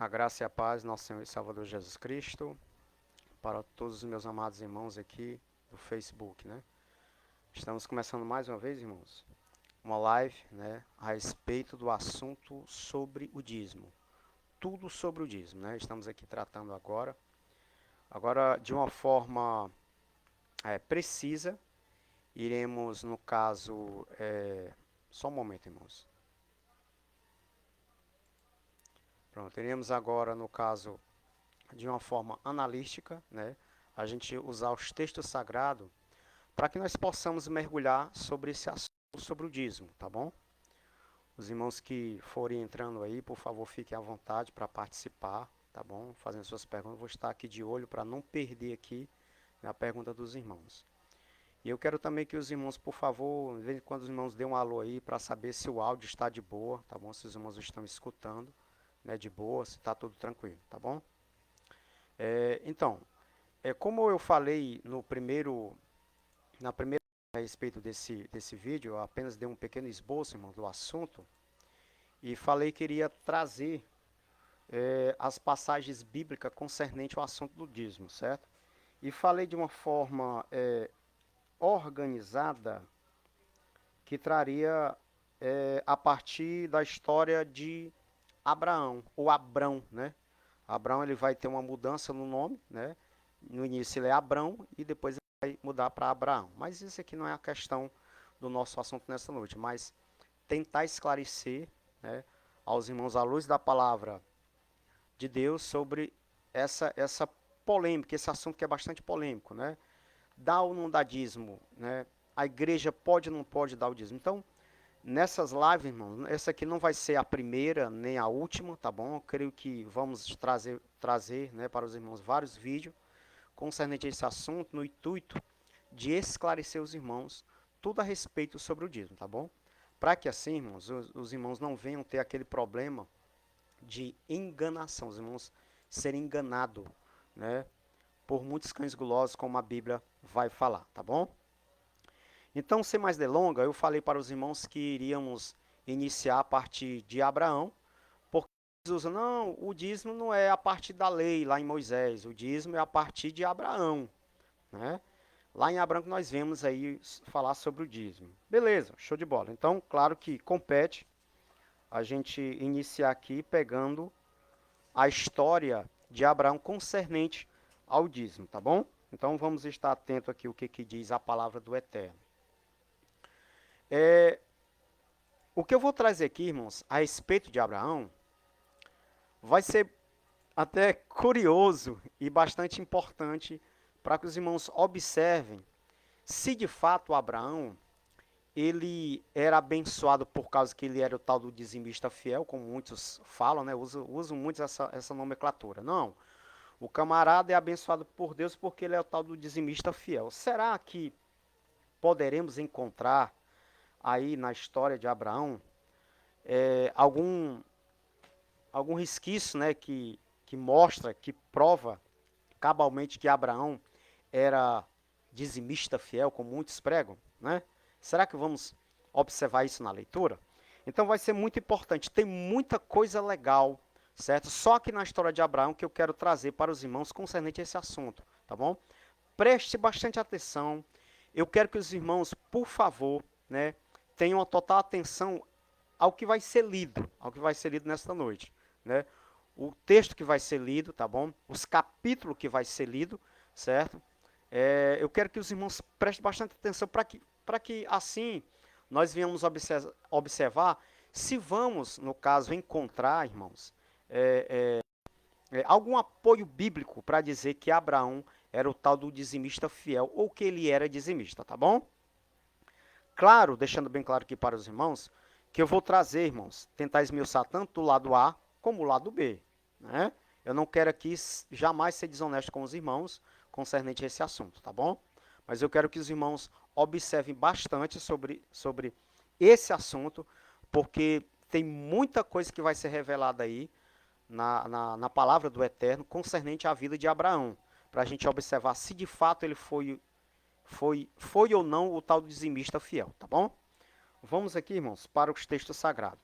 A graça e a paz, nosso Senhor e Salvador Jesus Cristo, para todos os meus amados irmãos aqui do Facebook, né? Estamos começando mais uma vez, irmãos, uma live, né, a respeito do assunto sobre o dízimo. Tudo sobre o dízimo, né? Estamos aqui tratando agora de uma forma precisa. Iremos, no caso, só um momento, irmãos. Pronto, iremos agora, no caso, de uma forma analítica, né? A gente usar os textos sagrados para que nós possamos mergulhar sobre esse assunto, sobre o dízimo, tá bom? Os irmãos que forem entrando aí, por favor, fiquem à vontade para participar, tá bom? Fazendo suas perguntas. Vou estar aqui de olho para não perder aqui, né, a pergunta dos irmãos. E eu quero também que os irmãos, por favor, de vez em quando os irmãos dêem um alô aí para saber se o áudio está de boa, tá bom? Se os irmãos estão escutando, né, de boa, se está tudo tranquilo, tá bom? Então, como eu falei na primeira a respeito desse vídeo, eu apenas dei um pequeno esboço, irmão, do assunto e falei que iria trazer as passagens bíblicas concernentes ao assunto do dízimo, certo? E falei de uma forma organizada que traria a partir da história de Abraão, ou Abrão, né? Abraão ele vai ter uma mudança no nome, né? No início ele é Abrão e depois ele vai mudar para Abraão. Mas isso aqui não é a questão do nosso assunto nessa noite, mas tentar esclarecer, né, aos irmãos à luz da palavra de Deus sobre essa polêmica, esse assunto que é bastante polêmico, né? Dá ou não dá dízimo, né? A igreja pode ou não pode dar o dízimo. Então, nessas lives, irmãos, essa aqui não vai ser a primeira nem a última, tá bom? Eu creio que vamos trazer, né, para os irmãos vários vídeos concernente a esse assunto no intuito de esclarecer os irmãos tudo a respeito sobre o dízimo, tá bom? Para que assim, irmãos, os irmãos não venham ter aquele problema de enganação, os irmãos serem enganados, né, por muitos cães gulosos, como a Bíblia vai falar, tá bom? Então, sem mais delongas, eu falei para os irmãos que iríamos iniciar a partir de Abraão, porque eles usam, não, o dízimo não é a partir da lei lá em Moisés, o dízimo é a partir de Abraão, né? Lá em Abraão que nós vemos aí falar sobre o dízimo. Beleza, show de bola. Então, claro que compete a gente iniciar aqui pegando a história de Abraão concernente ao dízimo, tá bom? Então vamos estar atento aqui o que diz a palavra do Eterno. O que eu vou trazer aqui, irmãos, a respeito de Abraão, vai ser até curioso e bastante importante para que os irmãos observem se de fato Abraão ele era abençoado por causa que ele era o tal do dizimista fiel, como muitos falam, né? Usam muito essa nomenclatura. Não, o camarada é abençoado por Deus porque ele é o tal do dizimista fiel. Será que poderemos encontrar aí na história de Abraão algum resquício, né, que mostra, que prova cabalmente que Abraão era dizimista fiel, como muitos pregam, né? Será que vamos observar isso na leitura? Então vai ser muito importante. Tem muita coisa legal, certo? Só que na história de Abraão que eu quero trazer para os irmãos concernente a esse assunto, tá bom? Preste bastante atenção. Eu quero que os irmãos, por favor, né, tenham a total atenção ao que vai ser lido, nesta noite, né? O texto que vai ser lido, tá bom? Os capítulos que vai ser lido, certo? Eu quero que os irmãos prestem bastante atenção para que assim nós venhamos observar se vamos, no caso, encontrar, irmãos, algum apoio bíblico para dizer que Abraão era o tal do dizimista fiel ou que ele era dizimista, tá bom? Claro, deixando bem claro aqui para os irmãos, que eu vou trazer, irmãos, tentar esmiuçar tanto do lado A como o lado B, né? Eu não quero aqui jamais ser desonesto com os irmãos concernente a esse assunto, tá bom? Mas eu quero que os irmãos observem bastante sobre esse assunto, porque tem muita coisa que vai ser revelada aí na palavra do Eterno concernente à vida de Abraão, para a gente observar se de fato ele foi ou não o tal dizimista fiel, tá bom? Vamos aqui, irmãos, para os textos sagrados.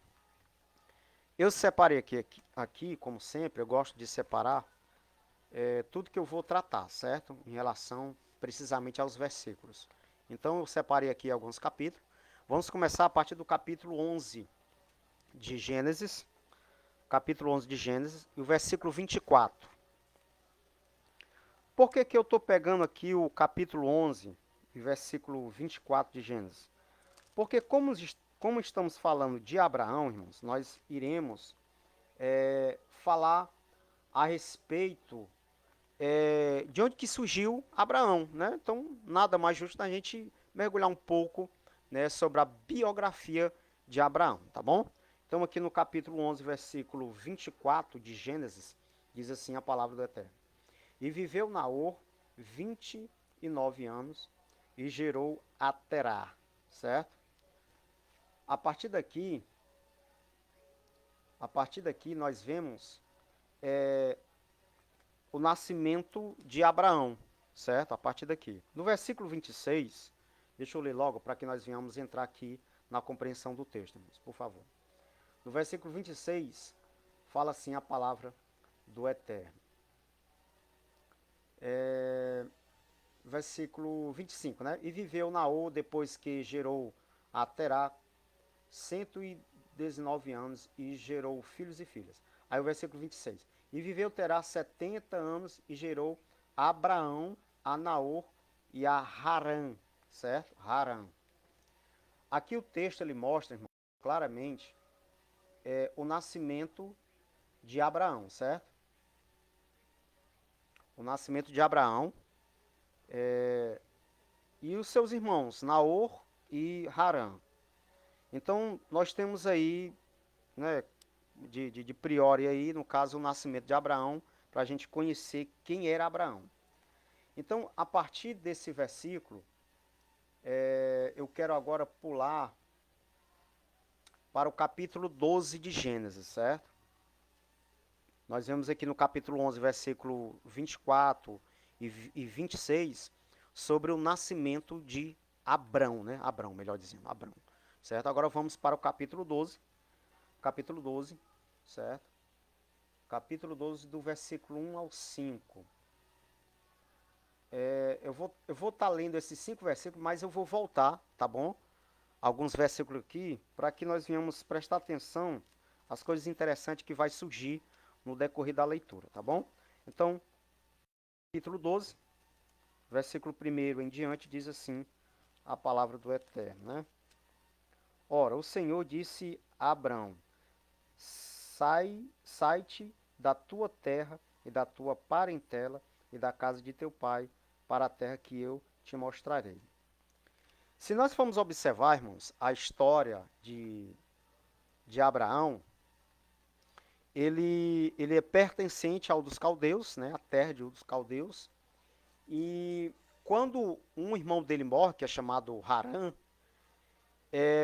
Eu separei aqui, como sempre, eu gosto de separar tudo que eu vou tratar, certo? Em relação precisamente aos versículos. Então eu separei aqui alguns capítulos. Vamos começar a partir do capítulo 11 de Gênesis, capítulo 11 de Gênesis, e o versículo 24. Por que que eu estou pegando aqui o capítulo 11 e versículo 24 de Gênesis? Porque como estamos falando de Abraão, irmãos, nós iremos falar a respeito de onde que surgiu Abraão, né? Então, nada mais justo da gente mergulhar um pouco, né, sobre a biografia de Abraão, tá bom? Então, aqui no capítulo 11, versículo 24 de Gênesis, diz assim a palavra do Eterno. E viveu Naor 29 anos e gerou a Terá, certo? A partir daqui, nós vemos o nascimento de Abraão, certo? A partir daqui. No versículo 26, deixa eu ler logo para que nós venhamos entrar aqui na compreensão do texto, irmãos, por favor. No versículo 26, fala assim a palavra do Eterno. Versículo 25, né? E viveu Naor depois que gerou a Terá 119 anos e gerou filhos e filhas. Aí o versículo 26. E viveu Terá 70 anos e gerou a Abraão, a Naor e a Harã, certo? Harã. Aqui o texto ele mostra, irmão, claramente o nascimento de Abraão, certo? O nascimento de Abraão e os seus irmãos, Naor e Harã. Então, nós temos aí, né, de priori aí, no caso, o nascimento de Abraão, para a gente conhecer quem era Abraão. Então, a partir desse versículo, eu quero agora pular para o capítulo 12 de Gênesis, certo? Nós vemos aqui no capítulo 11, versículo 24 e 26, sobre o nascimento de Abrão, né? Abrão, melhor dizendo, Abrão, certo? Agora vamos para o capítulo 12, certo? Capítulo 12, do versículo 1 ao 5. Eu vou estar lendo esses 5 versículos, mas eu vou voltar, tá bom? Alguns versículos aqui, para que nós venhamos prestar atenção às coisas interessantes que vai surgir no decorrer da leitura, tá bom? Então, capítulo 12, versículo 1 em diante, diz assim a palavra do Eterno, né? Ora, o Senhor disse a Abrão, sai-te da tua terra e da tua parentela e da casa de teu pai para a terra que eu te mostrarei. Se nós formos observar, irmãos, a história de Abraão, ele é pertencente ao dos caldeus, né, a terra dos caldeus, e quando um irmão dele morre, que é chamado Harã,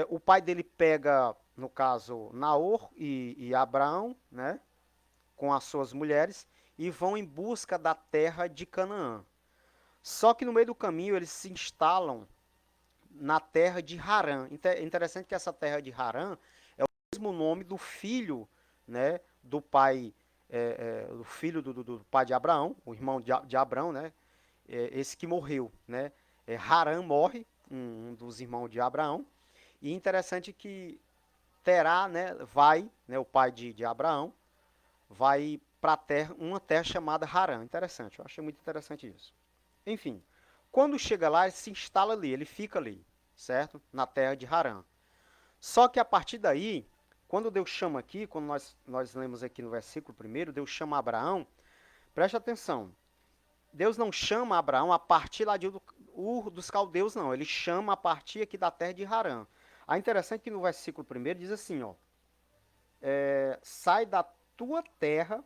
o pai dele pega, no caso, Naor e Abraão, né, com as suas mulheres, e vão em busca da terra de Canaã. Só que no meio do caminho eles se instalam na terra de Harã. Interessante que essa terra de Harã é o mesmo nome do filho, né, do pai, do filho do pai de Abraão, o irmão de Abraão, né, esse que morreu, né. Harã morre, um dos irmãos de Abraão, e interessante que Terá, né, vai, né, o pai de Abraão, vai para uma terra chamada Harã. Interessante, eu achei muito interessante isso. Enfim, quando chega lá, ele se instala ali, ele fica ali, certo? Na terra de Harã. Só que a partir daí, quando Deus chama aqui, quando nós lemos aqui no versículo 1, Deus chama Abraão, preste atenção, Deus não chama Abraão a partir lá de Ur dos caldeus, não, ele chama a partir aqui da terra de Harã. É interessante que no versículo 1 diz assim, ó, sai da tua terra,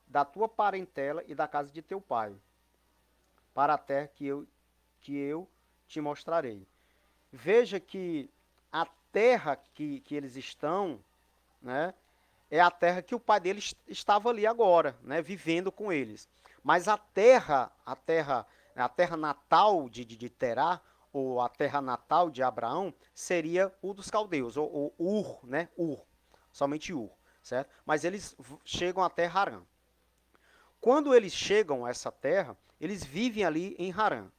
da tua parentela e da casa de teu pai, para a terra que eu te mostrarei. Veja que a terra que eles estão, né, é a terra que o pai deles estava ali agora, né, vivendo com eles. Mas a terra natal de Terá, ou a terra natal de Abraão, seria o dos caldeus, ou Ur, né, Ur, somente Ur, certo? Mas eles chegam até Harã. Quando eles chegam a essa terra, eles vivem ali em Harã.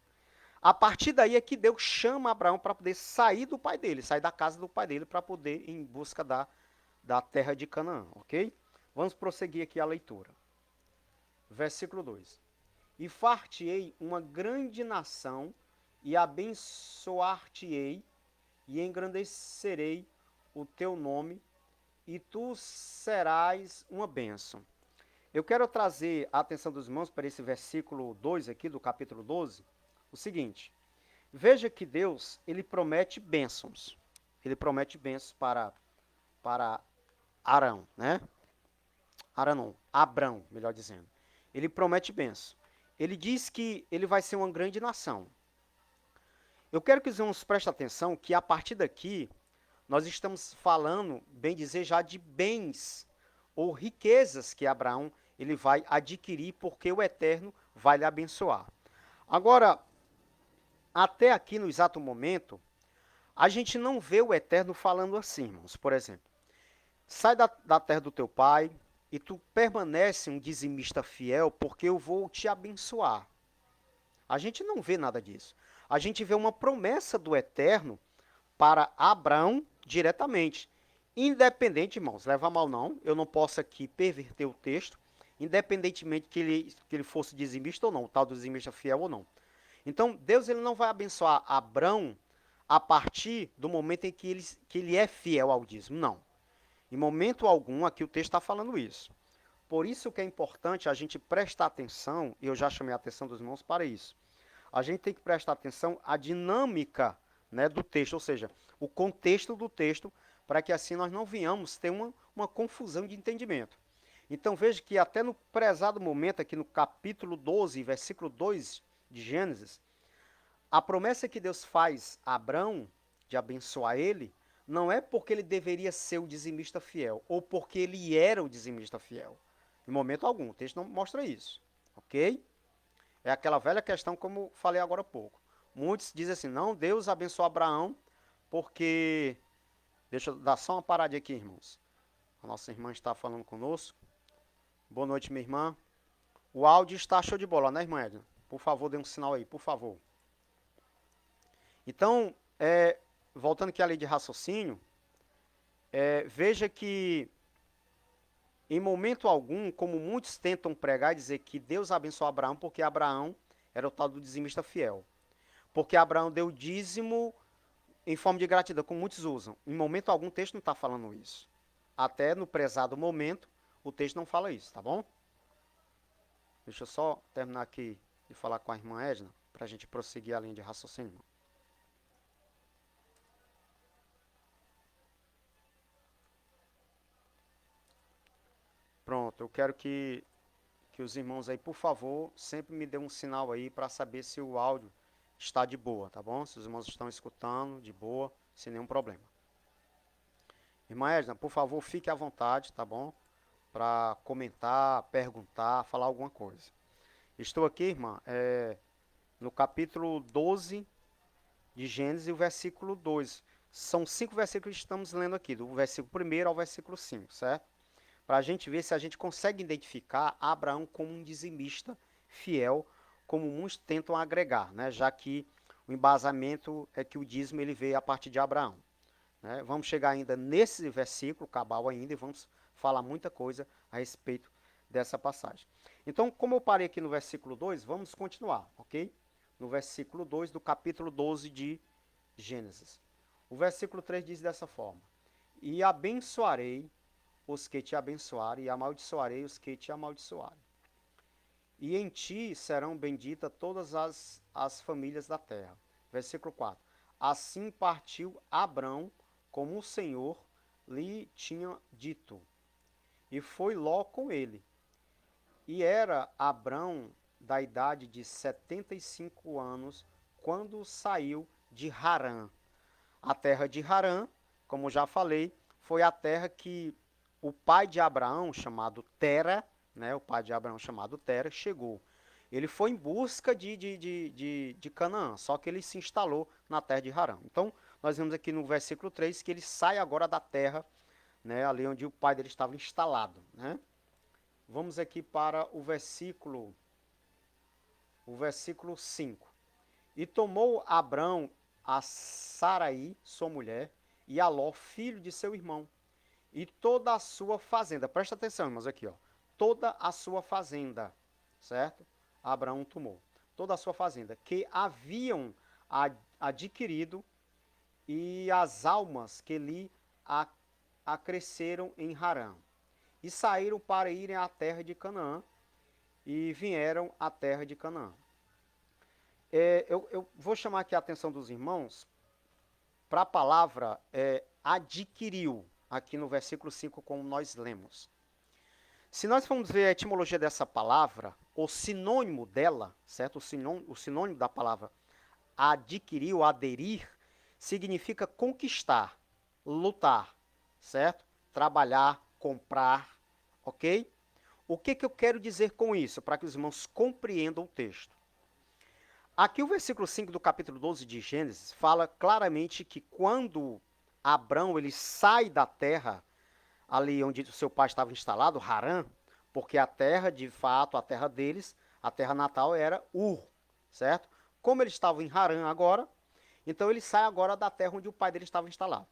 A partir daí é que Deus chama Abraão para poder sair do pai dele, sair da casa do pai dele, para poder ir em busca da terra de Canaã, ok? Vamos prosseguir aqui a leitura. Versículo 2. E far-te-ei uma grande nação, e abençoar-te-ei, e engrandecerei o teu nome, e tu serás uma bênção. Eu quero trazer a atenção dos irmãos para esse versículo 2 aqui do capítulo 12, o seguinte: veja que Deus, ele promete bênçãos. Ele promete bênçãos para Arão, né? Arão não, Abrão, melhor dizendo. Ele promete bênçãos. Ele diz que ele vai ser uma grande nação. Eu quero que os irmãos prestem atenção que a partir daqui nós estamos falando, bem dizer, já de bens ou riquezas que Abraão ele vai adquirir porque o Eterno vai lhe abençoar. Agora, até aqui no exato momento, a gente não vê o Eterno falando assim, irmãos. Por exemplo, sai da terra do teu pai e tu permanece um dizimista fiel porque eu vou te abençoar. A gente não vê nada disso. A gente vê uma promessa do Eterno para Abraão diretamente. Independente, irmãos, leva a mal não, eu não posso aqui perverter o texto, independentemente que ele fosse dizimista ou não, o tal do dizimista fiel ou não. Então, Deus ele não vai abençoar Abraão a partir do momento em que ele é fiel ao dízimo, não. Em momento algum, aqui o texto está falando isso. Por isso que é importante a gente prestar atenção, e eu já chamei a atenção dos irmãos para isso. A gente tem que prestar atenção à dinâmica, né, do texto, ou seja, o contexto do texto, para que assim nós não venhamos ter uma confusão de entendimento. Então veja que até no prezado momento, aqui no capítulo 12, versículo 2 de Gênesis, a promessa que Deus faz a Abrão de abençoar ele, não é porque ele deveria ser o dizimista fiel, ou porque ele era o dizimista fiel. Em momento algum, o texto não mostra isso, ok? É aquela velha questão como falei agora há pouco. Muitos dizem assim, não, Deus abençoou Abraão porque... Deixa eu dar só uma paradinha aqui, irmãos. A nossa irmã está falando conosco. Boa noite, minha irmã. O áudio está show de bola, né, irmã Edna? Por favor, dê um sinal aí, por favor. Então, voltando aqui à lei de raciocínio, veja que em momento algum, como muitos tentam pregar e dizer que Deus abençoou Abraão porque Abraão era o tal do dizimista fiel. Porque Abraão deu dízimo em forma de gratidão, como muitos usam. Em momento algum o texto não está falando isso. Até no prezado momento, o texto não fala isso, tá bom? Deixa eu só terminar aqui de falar com a irmã Edna, para a gente prosseguir a linha de raciocínio. Pronto, eu quero que os irmãos aí, por favor, sempre me dêem um sinal aí para saber se o áudio está de boa, tá bom? Se os irmãos estão escutando de boa, sem nenhum problema. Irmã Edna, por favor, fique à vontade, tá bom? Para comentar, perguntar, falar alguma coisa. Estou aqui, irmã, no capítulo 12 de Gênesis, o versículo 2. São 5 versículos que estamos lendo aqui, do versículo 1 ao versículo 5, certo? Para a gente ver se a gente consegue identificar Abraão como um dizimista fiel, como muitos tentam agregar, né? Já que o embasamento é que o dízimo ele veio a partir de Abraão. Né? Vamos chegar ainda nesse versículo, cabal ainda, e vamos falar muita coisa a respeito dessa passagem. Então, como eu parei aqui no versículo 2, vamos continuar, ok? No versículo 2 do capítulo 12 de Gênesis. O versículo 3 diz dessa forma: E abençoarei os que te abençoarem, e amaldiçoarei os que te amaldiçoarem. E em ti serão benditas todas as famílias da terra. Versículo 4. Assim partiu Abrão, como o Senhor lhe tinha dito. E foi Ló com ele. E era Abrão da idade de 75 anos, quando saiu de Harã. A terra de Harã, como já falei, foi a terra que o pai de Abraão, chamado Tera, né, o pai de Abraão chamado Tera, chegou. Ele foi em busca de Canaã, só que ele se instalou na terra de Harã. Então, nós vemos aqui no versículo 3 que ele sai agora da terra, né, ali onde o pai dele estava instalado, né? Vamos aqui para o versículo 5. E tomou Abrão a Saraí, sua mulher, e a Ló, filho de seu irmão, e toda a sua fazenda. Presta atenção, irmãos, aqui, ó. Toda a sua fazenda, certo? Abraão tomou. Toda a sua fazenda, que haviam adquirido, e as almas que lhe acresceram em Harã. E saíram para irem à terra de Canaã, e vieram à terra de Canaã. Eu vou chamar aqui a atenção dos irmãos para a palavra adquiriu, aqui no versículo 5, como nós lemos. Se nós formos ver a etimologia dessa palavra, o sinônimo dela, certo? O sinônimo da palavra adquiriu, aderir, significa conquistar, lutar, certo? Trabalhar, comprar, ok? O que eu quero dizer com isso, para que os irmãos compreendam o texto? Aqui o versículo 5 do capítulo 12 de Gênesis fala claramente que quando Abrão ele sai da terra, ali onde o seu pai estava instalado, Harã, porque a terra, de fato, a terra deles, a terra natal era Ur, certo? Como eles estavam em Harã agora, então ele sai agora da terra onde o pai dele estava instalado.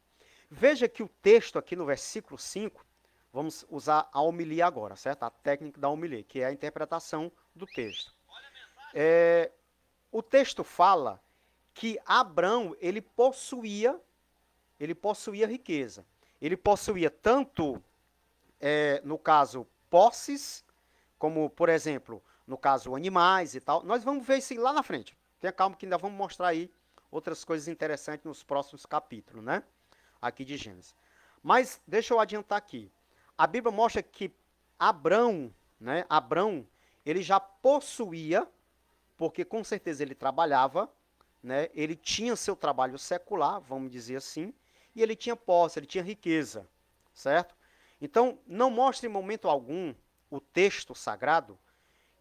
Veja que o texto aqui no versículo 5, vamos usar a homilia agora, certo? A técnica da homilia, que é a interpretação do texto. O texto fala que Abrão, ele possuía riqueza. Ele possuía tanto, no caso, posses, como, por exemplo, no caso, animais e tal. Nós vamos ver isso lá na frente. Tenha calma que ainda vamos mostrar aí outras coisas interessantes nos próximos capítulos, né? Aqui de Gênesis. Mas deixa eu adiantar aqui. A Bíblia mostra que Abrão, né? Abrão, ele já possuía, porque com certeza ele trabalhava, né? Ele tinha seu trabalho secular, vamos dizer assim, e ele tinha posse, ele tinha riqueza, certo? Então, não mostra em momento algum o texto sagrado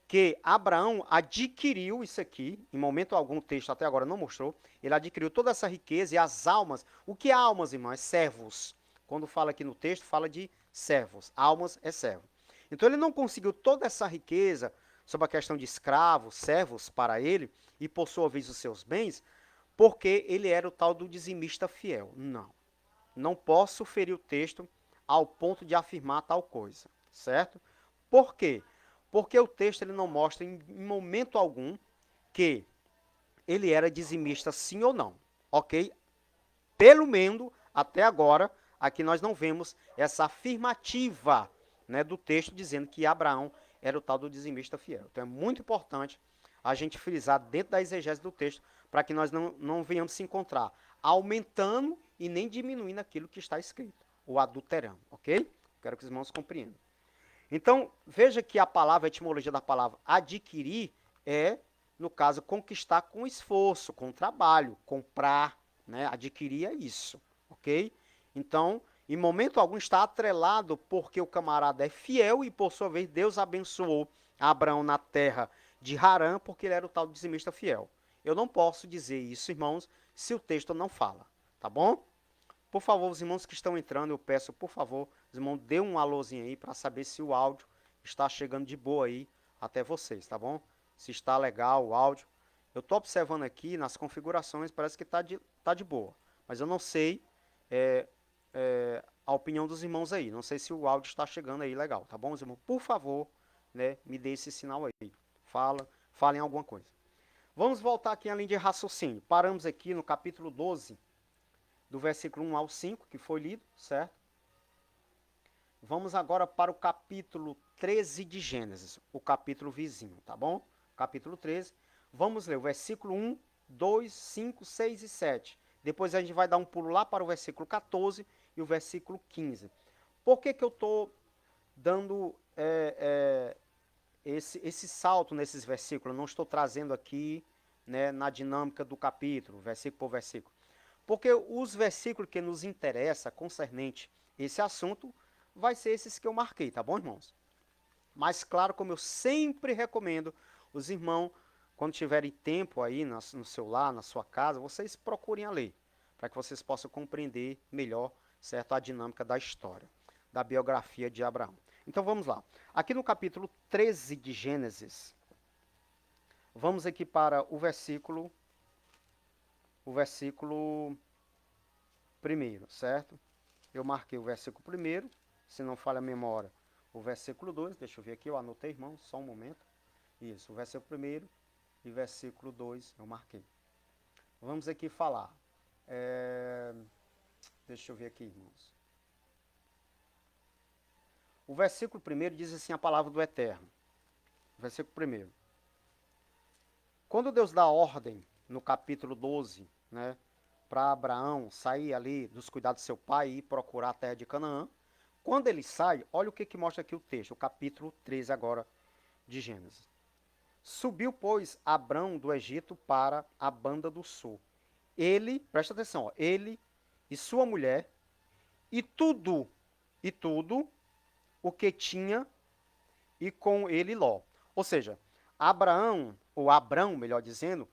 que Abraão adquiriu isso aqui, em momento algum o texto até agora não mostrou, ele adquiriu toda essa riqueza e as almas. O que é almas, irmãos? É servos. Quando fala aqui no texto, fala de servos. Almas é servo. Então ele não conseguiu toda essa riqueza sobre a questão de escravos, servos para ele, e por sua vez os seus bens, porque ele era o tal do dizimista fiel. Não. Não posso ferir o texto ao ponto de afirmar tal coisa, certo? Por quê? Porque o texto ele não mostra em momento algum que ele era dizimista sim ou não, ok? Pelo menos, até agora, aqui nós não vemos essa afirmativa, né, do texto dizendo que Abraão era o tal do dizimista fiel. Então é muito importante a gente frisar dentro da exegese do texto para que nós não venhamos se encontrar aumentando e nem diminuindo aquilo que está escrito, ou adulterando, ok? Quero que os irmãos compreendam. Então, veja que a palavra, a etimologia da palavra adquirir é, no caso, conquistar com esforço, com trabalho, comprar, né? Adquirir é isso, ok? Então, em momento algum está atrelado porque o camarada é fiel e, por sua vez, Deus abençoou Abraão na terra de Harã porque ele era o tal dizimista fiel. Eu não posso dizer isso, irmãos, se o texto não fala, tá bom? Por favor, os irmãos que estão entrando, eu peço, por favor, os irmãos, dê um alôzinho aí para saber se o áudio está chegando de boa aí até vocês, tá bom? Se está legal o áudio. Eu estou observando aqui nas configurações, parece que está de boa. Mas eu não sei a opinião dos irmãos aí. Não sei se o áudio está chegando aí legal, tá bom, os irmãos? Por favor, né, me dê esse sinal aí. Falem alguma coisa. Vamos voltar aqui à linha de raciocínio. Paramos aqui no capítulo 12, do versículo 1 ao 5, que foi lido, certo? Vamos agora para o capítulo 13 de Gênesis, o capítulo vizinho, tá bom? Capítulo 13. Vamos ler o versículo 1, 2, 5, 6 e 7. Depois a gente vai dar um pulo lá para o versículo 14 e o versículo 15. Por que eu estou dando esse salto nesses versículos? Eu não estou trazendo aqui, né, na dinâmica do capítulo, versículo por versículo. Porque os versículos que nos interessam concernente esse assunto vai ser esses que eu marquei, tá bom, irmãos? Mas, claro, como eu sempre recomendo, os irmãos, quando tiverem tempo aí no seu lar, na sua casa, vocês procurem a ler, para que vocês possam compreender melhor, certo, a dinâmica da história. da biografia de Abraão. Então vamos lá. Aqui no capítulo 13 de Gênesis, vamos aqui para o versículo primeiro, certo? Eu marquei o versículo primeiro, se não falha a memória, o versículo 2, deixa eu ver aqui, eu anotei, irmão, só um momento. Isso, o versículo primeiro e versículo 2 eu marquei. Vamos aqui falar. Deixa eu ver aqui, irmãos. O versículo primeiro diz assim a palavra do Eterno. Versículo primeiro. Quando Deus dá ordem, no capítulo 12, né, para Abraão sair ali dos cuidados do seu pai e ir procurar a terra de Canaã, quando ele sai, olha o que mostra aqui o texto, o capítulo 13 agora de Gênesis. Subiu, pois, Abrão do Egito para a banda do sul. Ele, presta atenção, ó, ele e sua mulher e tudo o que tinha e com ele Ló. Ou seja, Abraão, ou Abrão, melhor dizendo,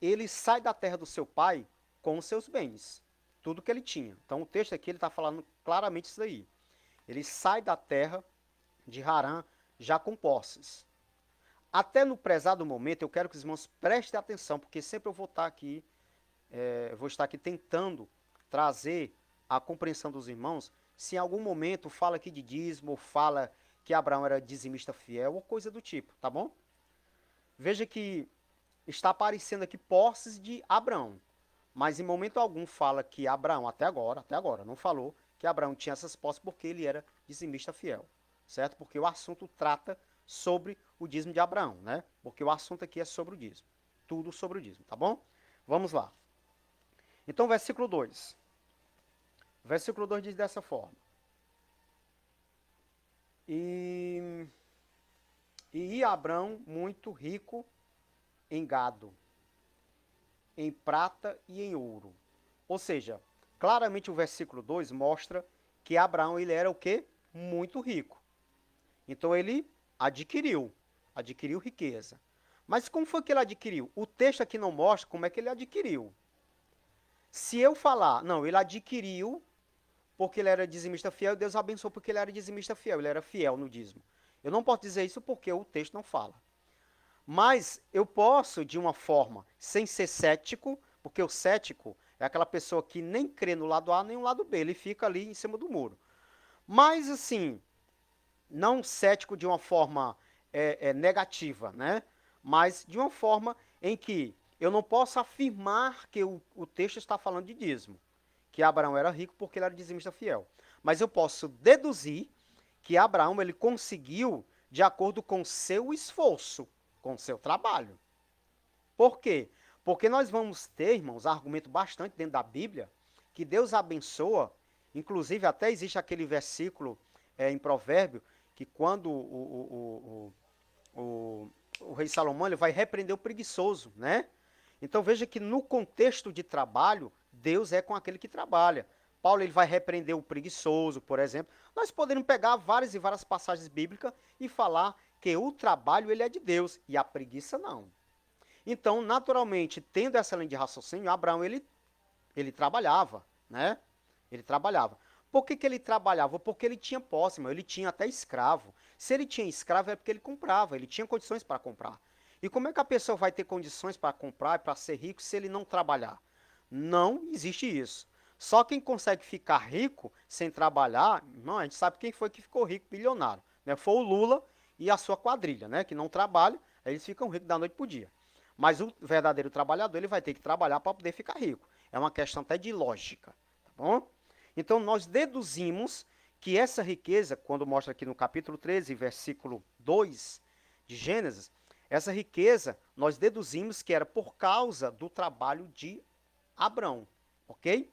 ele sai da terra do seu pai com os seus bens, tudo que ele tinha. Então o texto aqui ele está falando claramente isso aí. Ele sai da terra de Harã já com posses. Até no prezado momento, eu quero que os irmãos prestem atenção, porque sempre eu vou estar aqui, tentando trazer a compreensão dos irmãos, se em algum momento fala aqui de dízimo, ou fala que Abraão era dizimista fiel, ou coisa do tipo, tá bom? Veja que está aparecendo aqui posses de Abraão, mas em momento algum fala que Abraão, até agora, não falou que Abraão tinha essas posses porque ele era dizimista fiel, certo? Porque o assunto trata sobre o dízimo de Abraão, né? Porque o assunto aqui é sobre o dízimo, tudo sobre o dízimo, tá bom? Vamos lá. Então, versículo 2. Versículo 2 diz dessa forma. E ia Abrão muito rico em gado, em prata e em ouro. Ou seja, claramente o versículo 2 mostra que Abraão ele era o quê? Muito rico. Então ele adquiriu riqueza. Mas como foi que ele adquiriu? O texto aqui não mostra como é que ele adquiriu. Se eu falar, não, ele adquiriu porque ele era dizimista fiel, Deus abençoou porque ele era dizimista fiel, ele era fiel no dízimo. Eu não posso dizer isso porque o texto não fala. Mas eu posso, de uma forma, sem ser cético, porque o cético é aquela pessoa que nem crê no lado A nem no lado B, ele fica ali em cima do muro. Mas, assim, não cético de uma forma negativa, né? Mas de uma forma em que eu não posso afirmar que o texto está falando de dízimo, que Abraão era rico porque ele era dizimista fiel. Mas eu posso deduzir que Abraão ele conseguiu de acordo com seu esforço, com seu trabalho. Por quê? Porque nós vamos ter, irmãos, argumento bastante dentro da Bíblia, que Deus abençoa, inclusive até existe aquele versículo em Provérbio, que quando o rei Salomão ele vai repreender o preguiçoso, né? Então veja que no contexto de trabalho, Deus é com aquele que trabalha. Paulo ele vai repreender o preguiçoso, por exemplo. Nós poderíamos pegar várias e várias passagens bíblicas e falar que o trabalho ele é de Deus e a preguiça não. Então, naturalmente, tendo essa linha de raciocínio, Abraão ele trabalhava, né? Ele trabalhava. Por que ele trabalhava? Porque ele tinha posse, ele tinha até escravo. Se ele tinha escravo é porque ele comprava, ele tinha condições para comprar. E como é que a pessoa vai ter condições para comprar e para ser rico se ele não trabalhar? Não existe isso. Só quem consegue ficar rico sem trabalhar, não, a gente sabe quem foi que ficou rico, bilionário, né? Foi o Lula e a sua quadrilha, né? Que não trabalham, aí eles ficam ricos da noite para o dia. Mas o verdadeiro trabalhador, ele vai ter que trabalhar para poder ficar rico. É uma questão até de lógica, tá bom? Então nós deduzimos que essa riqueza, quando mostra aqui no capítulo 13, versículo 2 de Gênesis, essa riqueza nós deduzimos que era por causa do trabalho de Abrão, ok?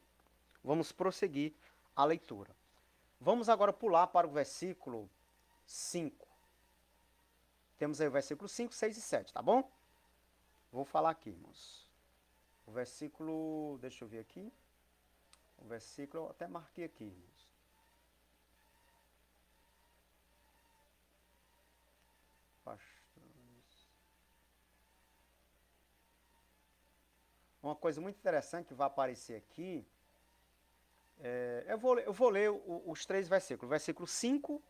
Vamos prosseguir a leitura. Vamos agora pular para o versículo 5. Temos aí o versículo 5, 6 e 7, tá bom? Vou falar aqui, irmãos. O versículo, deixa eu ver aqui. O versículo, eu até marquei aqui, irmãos. Uma coisa muito interessante que vai aparecer aqui Eu vou ler os três versículos. Versículo 5,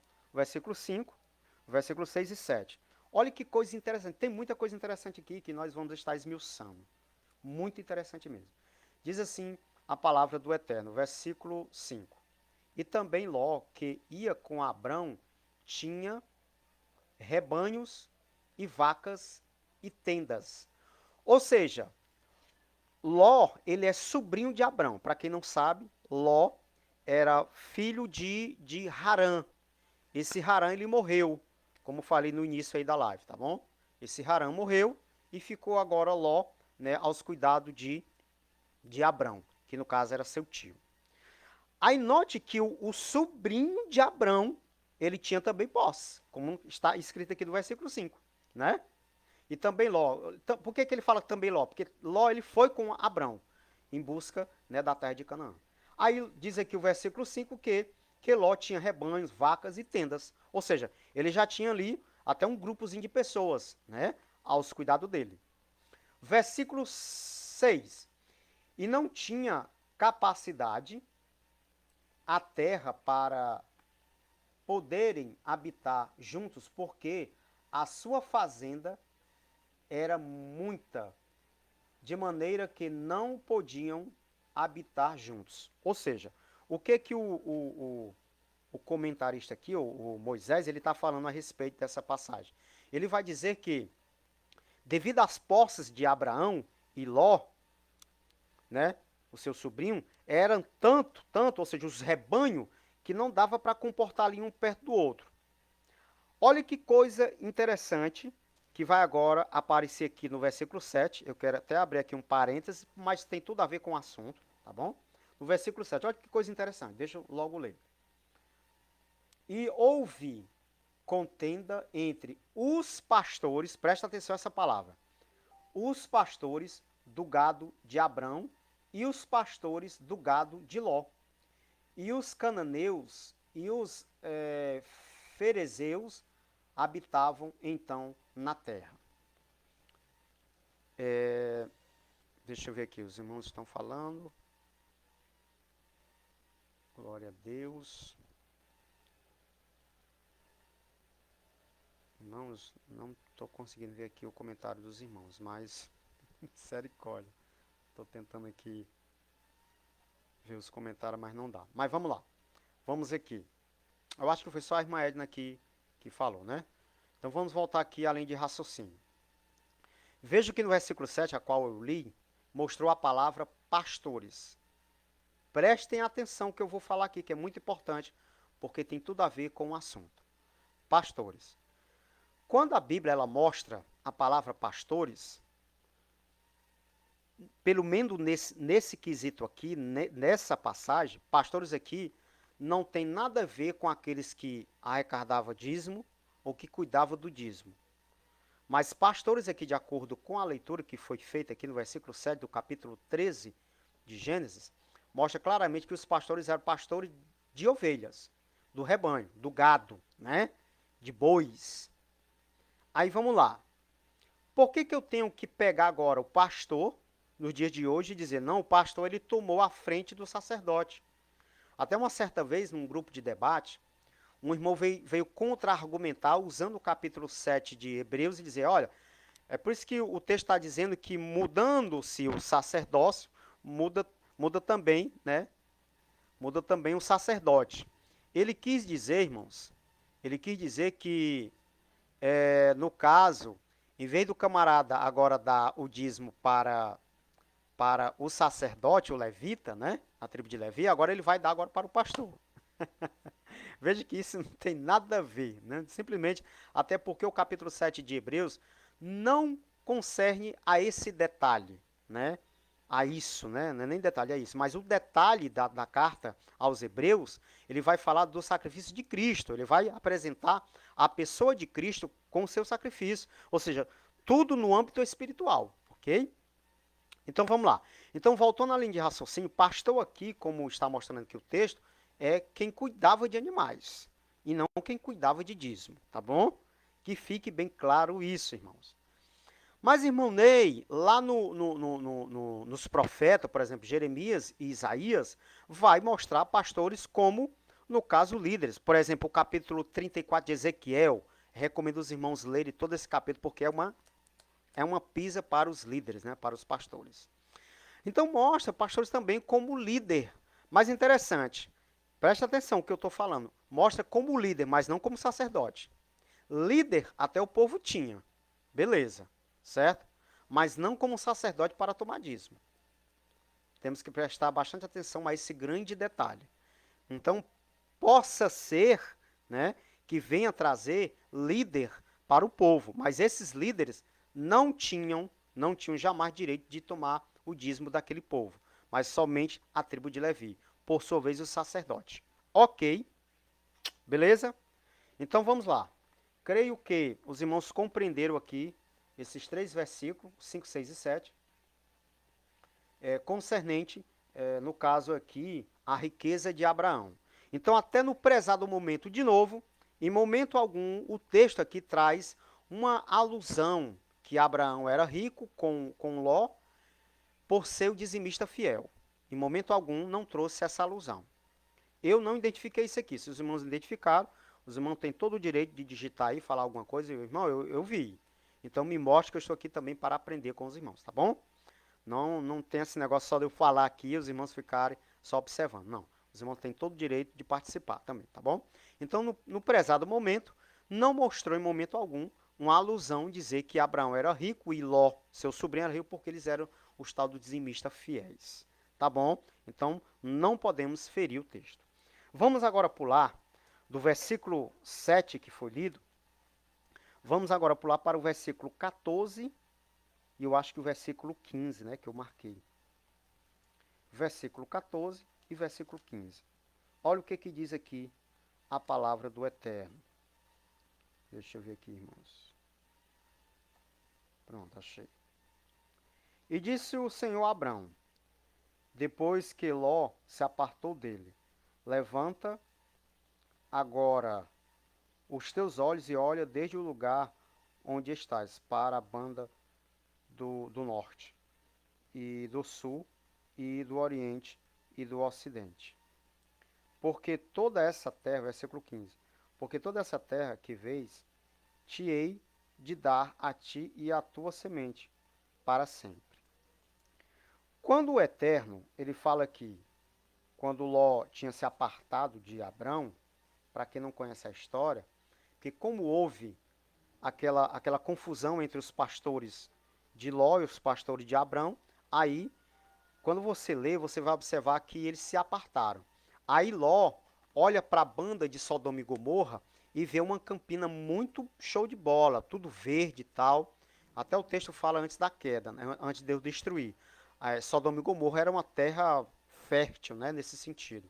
versículo 6 e 7. Olha que coisa interessante. Tem muita coisa interessante aqui que nós vamos estar esmiuçando. Muito interessante mesmo. Diz assim a palavra do Eterno, versículo 5. E também Ló, que ia com Abrão, tinha rebanhos e vacas e tendas. Ou seja, Ló, ele é sobrinho de Abrão. Para quem não sabe, Ló era filho de Harã. Esse Harã, ele morreu, como falei no início aí da live, tá bom? Esse Harã morreu e ficou agora Ló, né, aos cuidados de Abrão, que no caso era seu tio. Aí note que o sobrinho de Abrão, ele tinha também posse, como está escrito aqui no versículo 5, né? E também Ló. Por que ele fala também Ló? Porque Ló ele foi com Abrão em busca, né, da terra de Canaã. Aí diz aqui o versículo 5 que Ló tinha rebanhos, vacas e tendas. Ou seja, ele já tinha ali até um grupozinho de pessoas, né, aos cuidados dele. Versículo 6. E não tinha capacidade a terra para poderem habitar juntos, porque a sua fazenda era muita, de maneira que não podiam habitar juntos. Ou seja, o que o comentarista aqui, o Moisés, ele está falando a respeito dessa passagem? Ele vai dizer que, devido às posses de Abraão e Ló, né, o seu sobrinho, eram tanto, ou seja, os rebanhos, que não dava para comportar ali um perto do outro. Olha que coisa interessante que vai agora aparecer aqui no versículo 7. Eu quero até abrir aqui um parêntese, mas tem tudo a ver com o assunto, tá bom? No versículo 7, olha que coisa interessante, deixa eu logo ler. E houve contenda entre os pastores, presta atenção a essa palavra, os pastores do gado de Abrão e os pastores do gado de Ló. E os cananeus e os ferezeus habitavam então na terra. Deixa eu ver aqui, os irmãos estão falando. Glória a Deus. Irmãos, não estou conseguindo ver aqui o comentário dos irmãos, mas misericórdia. Estou tentando aqui ver os comentários, mas não dá. Mas vamos lá. Vamos aqui. Eu acho que foi só a irmã Edna que falou, né? Então vamos voltar aqui além de raciocínio. Veja que no versículo 7, a qual eu li, mostrou a palavra pastores. Prestem atenção que eu vou falar aqui, que é muito importante, porque tem tudo a ver com o assunto. Pastores. Quando a Bíblia ela mostra a palavra pastores, pelo menos nesse quesito aqui, nessa passagem, pastores aqui não tem nada a ver com aqueles que arrecadavam dízimo ou que cuidavam do dízimo. Mas pastores aqui, de acordo com a leitura que foi feita aqui no versículo 7 do capítulo 13 de Gênesis, mostra claramente que os pastores eram pastores de ovelhas, do rebanho, do gado, né? De bois. Aí vamos lá. Por que eu tenho que pegar agora o pastor, nos dias de hoje, e dizer, não, o pastor ele tomou a frente do sacerdote? Até uma certa vez, num grupo de debate, um irmão veio contra-argumentar, usando o capítulo 7 de Hebreus, e dizer, olha, é por isso que o texto está dizendo que mudando-se o sacerdócio, muda também, né? Muda também o sacerdote. Ele quis dizer, irmãos, ele quis dizer que, no caso, em vez do camarada agora dar o dízimo para o sacerdote, o levita, né? A tribo de Levi, agora ele vai dar agora para o pastor. Veja que isso não tem nada a ver, né? Simplesmente, até porque o capítulo 7 de Hebreus não concerne a esse detalhe, né? A isso, né? Não é nem detalhe, é isso. Mas o detalhe da carta aos Hebreus, ele vai falar do sacrifício de Cristo. Ele vai apresentar a pessoa de Cristo com o seu sacrifício. Ou seja, tudo no âmbito espiritual, ok? Então vamos lá. Então, voltando à linha de raciocínio, pastor aqui, como está mostrando aqui o texto, é quem cuidava de animais e não quem cuidava de dízimo, tá bom? Que fique bem claro isso, irmãos. Mas, irmão Ney, lá nos profetas, por exemplo, Jeremias e Isaías, vai mostrar pastores como, no caso, líderes. Por exemplo, o capítulo 34 de Ezequiel, recomendo os irmãos lerem todo esse capítulo, porque é uma pisa para os líderes, né, para os pastores. Então mostra pastores também como líder. Mas interessante, preste atenção no que eu estou falando. Mostra como líder, mas não como sacerdote. Líder até o povo tinha, beleza, certo? Mas não como sacerdote para tomar dízimo. Temos que prestar bastante atenção a esse grande detalhe. Então, possa ser, né, que venha trazer líder para o povo, mas esses líderes não tinham jamais direito de tomar o dízimo daquele povo, mas somente a tribo de Levi, por sua vez o sacerdote. Ok, beleza? Então vamos lá. Creio que os irmãos compreenderam aqui esses três versículos, 5, 6 e 7, concernente, no caso aqui, a riqueza de Abraão. Então, até no prezado momento, de novo, em momento algum, o texto aqui traz uma alusão que Abraão era rico com Ló por ser o dizimista fiel. Em momento algum, não trouxe essa alusão. Eu não identifiquei isso aqui. Se os irmãos identificaram, os irmãos têm todo o direito de digitar aí, falar alguma coisa. Irmão, eu vi. Então, me mostre que eu estou aqui também para aprender com os irmãos, tá bom? Não tem esse negócio só de eu falar aqui e os irmãos ficarem só observando. Não. Os irmãos têm todo o direito de participar também, tá bom? Então, no prezado momento, não mostrou em momento algum uma alusão dizer que Abraão era rico e Ló, seu sobrinho, era rico porque eles eram os tal do dizimista fiéis. Tá bom? Então, não podemos ferir o texto. Vamos agora pular do versículo 7 que foi lido. Vamos agora pular para o versículo 14 e eu acho que o versículo 15, né, que eu marquei. Versículo 14 e versículo 15. Olha o que diz aqui a palavra do Eterno. Deixa eu ver aqui, irmãos. Pronto, achei. E disse o Senhor a Abrão, depois que Ló se apartou dele, levanta agora os teus olhos e olha desde o lugar onde estás, para a banda do norte, e do sul, e do oriente, e do ocidente. Porque toda essa terra, versículo 15, porque toda essa terra que vês, te hei de dar a ti e à tua semente, para sempre. Quando o Eterno, ele fala aqui, quando Ló tinha se apartado de Abrão, para quem não conhece a história, que como houve aquela confusão entre os pastores de Ló e os pastores de Abrão, aí, quando você lê, você vai observar que eles se apartaram. Aí Ló olha para a banda de Sodoma e Gomorra e vê uma campina muito show de bola, tudo verde e tal. Até o texto fala antes da queda, né, antes de Deus destruir. Sodoma e Gomorra era uma terra fértil, né, nesse sentido.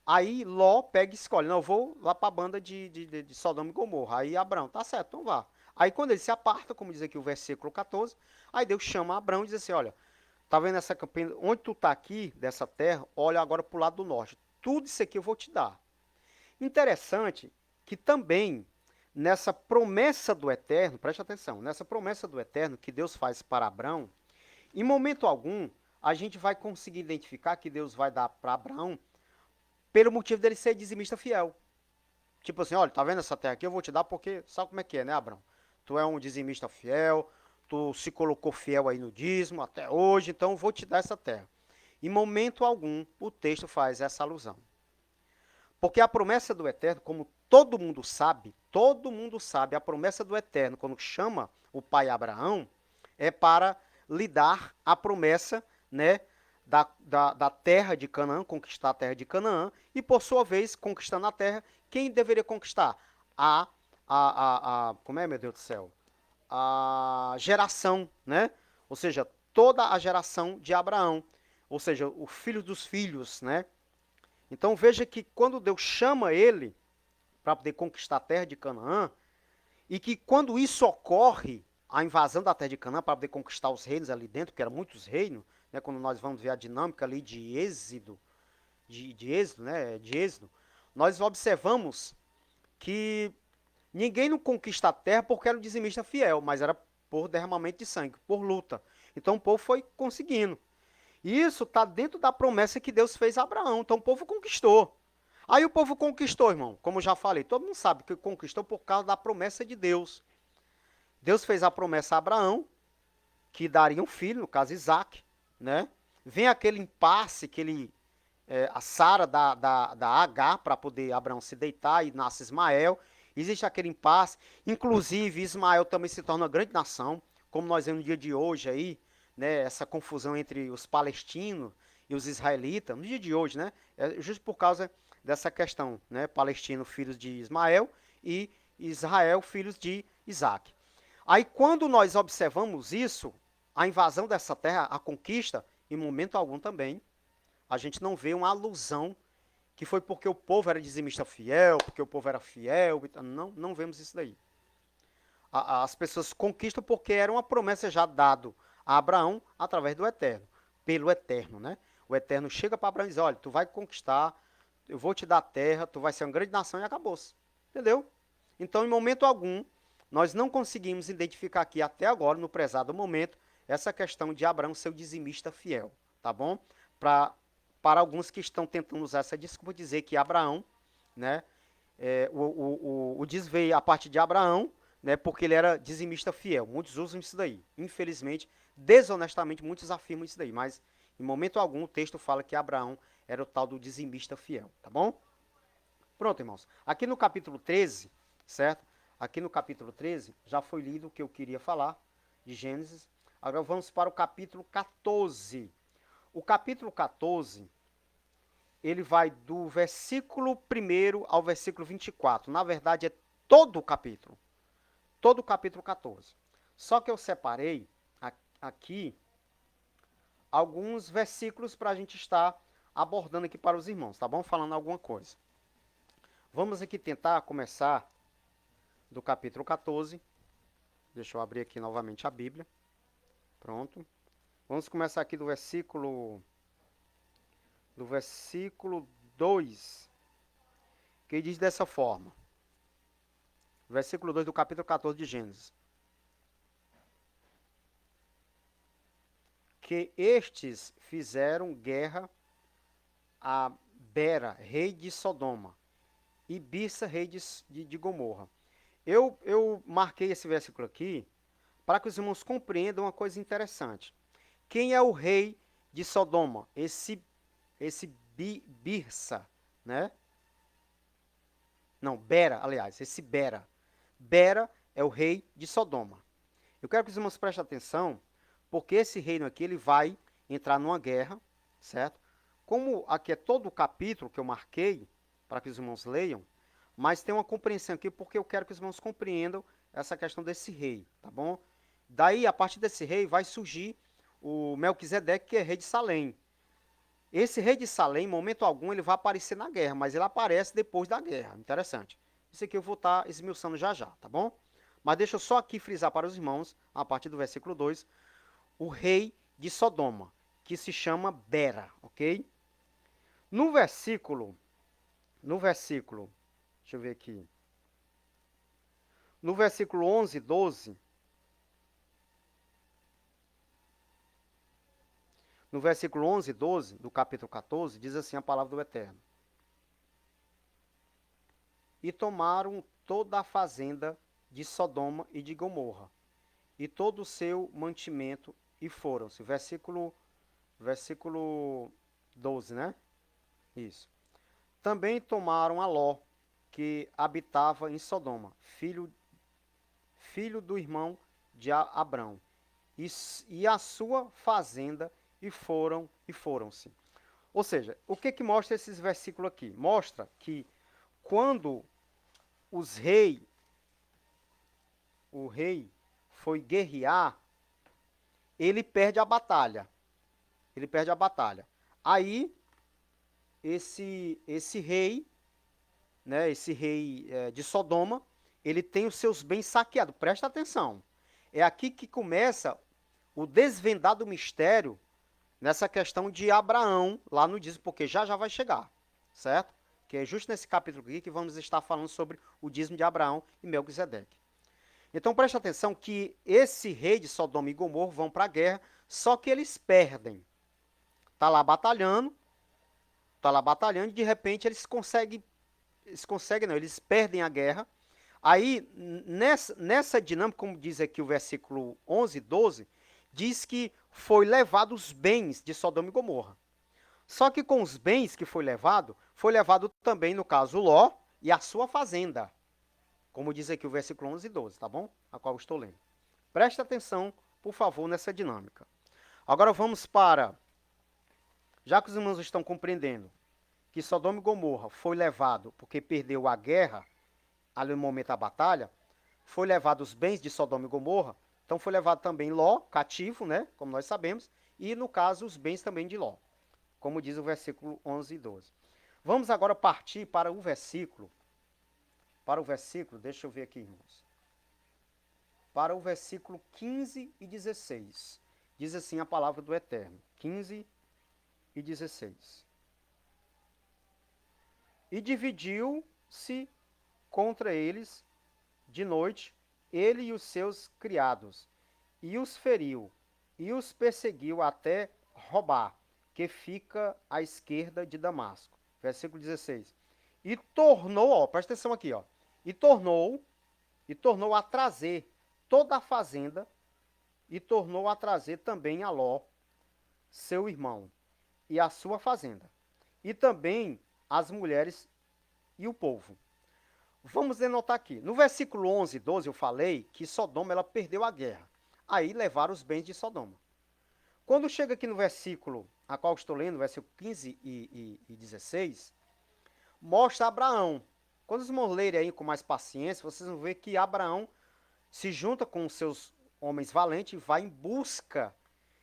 Aí Ló pega e escolhe, não, eu vou lá para a banda de Sodoma e Gomorra. Aí Abrão, tá certo, então vá. Aí quando ele se aparta, como diz aqui o versículo 14, aí Deus chama Abrão e diz assim, olha, tá vendo essa campina, onde tu tá aqui, dessa terra, olha agora para o lado do norte. Tudo isso aqui eu vou te dar. Interessante que também nessa promessa do Eterno, preste atenção, nessa promessa do Eterno que Deus faz para Abrão, em momento algum, a gente vai conseguir identificar que Deus vai dar para Abraão pelo motivo dele ser dizimista fiel. Tipo assim, olha, tá vendo essa terra aqui? Eu vou te dar porque, sabe como é que é, né, Abraão? Tu é um dizimista fiel, tu se colocou fiel aí no dízimo até hoje, então eu vou te dar essa terra. Em momento algum, o texto faz essa alusão. Porque a promessa do Eterno, como todo mundo sabe, a promessa do Eterno, quando chama o pai Abraão, é para lhe dar a promessa, né, da terra de Canaã, conquistar a terra de Canaã, e por sua vez, conquistando a terra, quem deveria conquistar? Como é, meu Deus do céu? A geração, né? Ou seja, toda a geração de Abraão, ou seja, o filho dos filhos, né? Então veja que quando Deus chama ele para poder conquistar a terra de Canaã, e que quando isso ocorre, a invasão da terra de Canaã para poder conquistar os reinos ali dentro, porque eram muitos reinos, né, quando nós vamos ver a dinâmica ali de Êxodo, de Êxodo, nós observamos que ninguém não conquista a terra porque era um dizimista fiel, mas era por derramamento de sangue, por luta. Então o povo foi conseguindo. E isso está dentro da promessa que Deus fez a Abraão. Então o povo conquistou. Aí o povo conquistou, irmão, como eu já falei, todo mundo sabe que conquistou por causa da promessa de Deus. Deus fez a promessa a Abraão, que daria um filho, no caso Isaac, né? Vem aquele impasse que a Sara da Agar para poder Abraão se deitar e nasce Ismael. Existe aquele impasse. Inclusive, Ismael também se torna uma grande nação, como nós vemos no dia de hoje aí, né? Essa confusão entre os palestinos e os israelitas, no dia de hoje, né? É justo por causa dessa questão, né? Palestino, filhos de Ismael, e Israel, filhos de Isaac. Aí, quando nós observamos isso, a invasão dessa terra, a conquista, em momento algum também, a gente não vê uma alusão que foi porque o povo era dizimista fiel, porque o povo era fiel. Não vemos isso daí. As pessoas conquistam porque era uma promessa já dada a Abraão através do Eterno, pelo Eterno, né? O Eterno chega para Abraão e diz, olha, tu vai conquistar, eu vou te dar a terra, tu vai ser uma grande nação e acabou-se. Entendeu? Então, em momento algum, nós não conseguimos identificar aqui até agora, no prezado momento, essa questão de Abraão ser o dizimista fiel, tá bom? Para alguns que estão tentando usar essa desculpa, dizer que Abraão, né, o desveio a partir de Abraão, né, porque ele era dizimista fiel. Muitos usam isso daí. Infelizmente, desonestamente, muitos afirmam isso daí, mas em momento algum o texto fala que Abraão era o tal do dizimista fiel, tá bom? Pronto, irmãos. Aqui no capítulo 13, certo? Aqui no capítulo 13, já foi lido o que eu queria falar de Gênesis. Agora vamos para o capítulo 14. O capítulo 14, ele vai do versículo 1 ao versículo 24. Na verdade, é todo o capítulo. Todo o capítulo 14. Só que eu separei aqui alguns versículos para a gente estar abordando aqui para os irmãos, tá bom? Falando alguma coisa. Vamos aqui tentar começar do capítulo 14. Deixa eu abrir aqui novamente a Bíblia. Pronto. Vamos começar aqui do versículo 2, que diz dessa forma. Versículo 2 do capítulo 14 de Gênesis. Que estes fizeram guerra a Bera, rei de Sodoma, e Birsa, rei de Gomorra. Eu marquei esse versículo aqui para que os irmãos compreendam uma coisa interessante. Quem é o rei de Sodoma? Esse Birsa, né? Não, Bera, aliás, esse Bera. Bera é o rei de Sodoma. Eu quero que os irmãos prestem atenção, porque esse reino aqui ele vai entrar numa guerra, certo? Como aqui é todo o capítulo que eu marquei, para que os irmãos leiam, mas tem uma compreensão aqui, porque eu quero que os irmãos compreendam essa questão desse rei, tá bom? Daí, a partir desse rei, vai surgir o Melquisedeque, que é rei de Salém. Esse rei de Salém, em momento algum, ele vai aparecer na guerra, mas ele aparece depois da guerra. Interessante. Isso aqui eu vou estar esmiuçando já já, tá bom? Mas deixa eu só aqui frisar para os irmãos, a partir do versículo 2, o rei de Sodoma, que se chama Bera, ok? No versículo, deixa eu ver aqui, no versículo 11 e 12, no versículo 11 e 12 do capítulo 14, diz assim a palavra do Eterno. E tomaram toda a fazenda de Sodoma e de Gomorra, e todo o seu mantimento, e foram-se. Versículo 12, né? Isso. Também tomaram a Ló, que habitava em Sodoma, filho do irmão de Abrão, e a sua fazenda, e foram-se. Ou seja, o que mostra esses versículos aqui? Mostra que quando o rei foi guerrear, ele perde a batalha. Aí, esse rei, né, esse rei de Sodoma, ele tem os seus bens saqueados. Presta atenção. É aqui que começa o desvendar do mistério nessa questão de Abraão, lá no dízimo, porque já vai chegar, certo? Que é justo nesse capítulo aqui que vamos estar falando sobre o dízimo de Abraão e Melquisedeque. Então preste atenção que esse rei de Sodoma e Gomorra vão para a guerra, só que eles perdem. Tá lá batalhando e de repente eles perdem a guerra. Aí, nessa dinâmica, como diz aqui o versículo 11 e 12, diz que foi levado os bens de Sodoma e Gomorra. Só que com os bens que foi levado também, no caso, Ló e a sua fazenda. Como diz aqui o versículo 11 e 12, tá bom? A qual eu estou lendo. Preste atenção, por favor, nessa dinâmica. Agora vamos para, já que os irmãos estão compreendendo que Sodoma e Gomorra foi levado porque perdeu a guerra, ali no momento da batalha, foi levado os bens de Sodoma e Gomorra, então foi levado também Ló, cativo, né, como nós sabemos, e no caso os bens também de Ló, como diz o versículo 11 e 12. Vamos agora partir para o versículo, deixa eu ver aqui, irmãos, para o versículo 15 e 16. Diz assim a palavra do Eterno, 15 e 16. E dividiu-se contra eles de noite, ele e os seus criados, e os feriu, e os perseguiu até Robá, que fica à esquerda de Damasco. Versículo 16. E tornou, ó, presta atenção aqui, ó. E tornou a trazer toda a fazenda, e tornou a trazer também a Ló, seu irmão, e a sua fazenda, e também as mulheres e o povo. Vamos denotar aqui. No versículo 11 e 12 eu falei que Sodoma ela perdeu a guerra. Aí levaram os bens de Sodoma. Quando chega aqui no versículo, a qual estou lendo, versículo 15 e 16, mostra Abraão. Quando os irmãos lerem aí com mais paciência, vocês vão ver que Abraão se junta com os seus homens valentes e vai em busca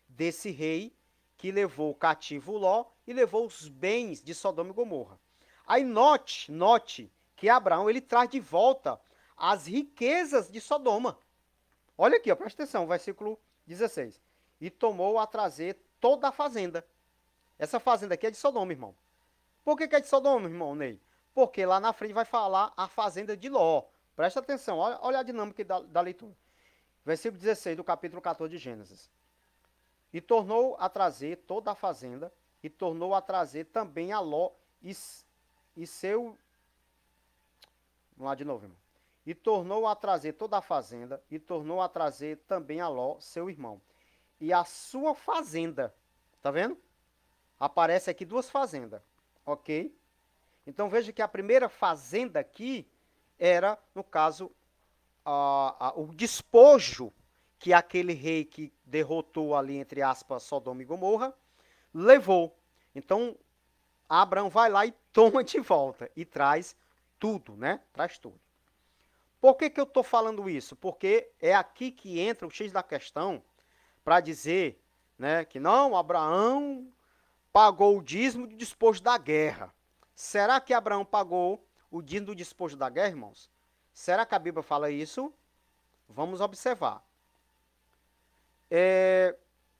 desse rei que levou cativo Ló e levou os bens de Sodoma e Gomorra. Aí note que Abraão ele traz de volta as riquezas de Sodoma. Olha aqui, ó, presta atenção, versículo 16. E tomou a trazer toda a fazenda. Essa fazenda aqui é de Sodoma, irmão. Por que é de Sodoma, irmão Ney? Porque lá na frente vai falar a fazenda de Ló. Presta atenção, olha a dinâmica da leitura. Versículo 16 do capítulo 14 de Gênesis. E tornou a trazer toda a fazenda, e tornou a trazer também a Ló e seu... Vamos lá de novo, irmão. E tornou a trazer toda a fazenda, e tornou a trazer também a Ló, seu irmão, e a sua fazenda. Tá vendo? Aparece aqui duas fazendas, ok? Então veja que a primeira fazenda aqui era, no caso, o despojo que aquele rei que derrotou ali, entre aspas, Sodoma e Gomorra, levou. Então, Abraão vai lá e toma de volta e traz tudo, né? Traz tudo. Por que eu estou falando isso? Porque é aqui que entra o X da questão para dizer, né, que não, Abraão pagou o dízimo do despojo da guerra. Será que Abraão pagou o dízimo do despojo da guerra, irmãos? Será que a Bíblia fala isso? Vamos observar.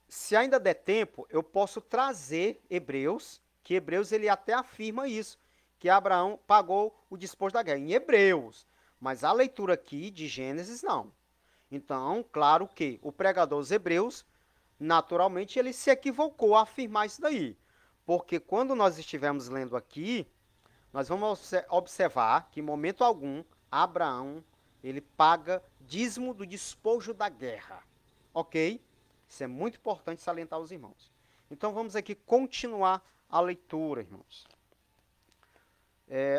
Se ainda der tempo, eu posso trazer Hebreus, que Hebreus ele até afirma isso, que Abraão pagou o despojo da guerra, em Hebreus. Mas a leitura aqui de Gênesis, não. Então, claro que o pregador dos Hebreus, naturalmente, ele se equivocou a afirmar isso daí. Porque quando nós estivermos lendo aqui, nós vamos observar que em momento algum, Abraão, ele paga dízimo do despojo da guerra. Ok? Isso é muito importante salientar aos irmãos. Então vamos aqui continuar a leitura, irmãos.